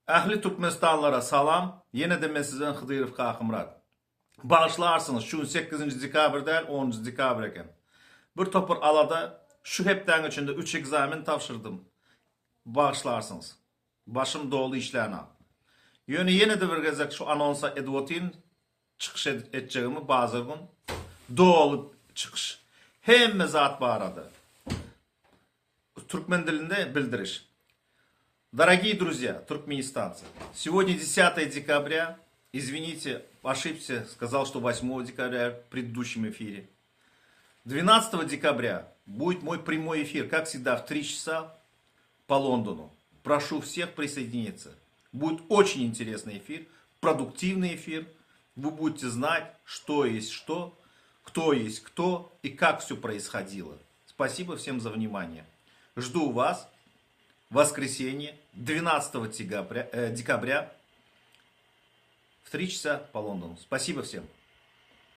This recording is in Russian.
Ahli Türkmenistanlara salam. Yine de men sizden Hıdırov Kakımrat. Bağışlarsınız şu 8. dekabr değil 10. dekabr eken. Bir topur alada şu hepten içinde 3 egzamin tavşırdım. Bağışlarsınız. Başım dolu işlerine. Yönü yine de bir gezek şu anonsa edvotin çıkış edeceğimi bazı gün. Dolu çıkış. Hem zat bağırdı. Türkmen dilinde bildiriş. Дорогие друзья, туркменистанцы, сегодня 10 декабря, извините, ошибся, сказал, что 8 декабря в предыдущем эфире. 12 декабря будет мой прямой эфир, как всегда, в 3 часа по Лондону. Прошу всех присоединиться. Будет очень интересный эфир, продуктивный эфир. Вы будете знать, что есть что, кто есть кто и как все происходило. Спасибо всем за внимание. Жду вас. Воскресенье, 12 декабря в 3 часа по Лондону. Спасибо всем.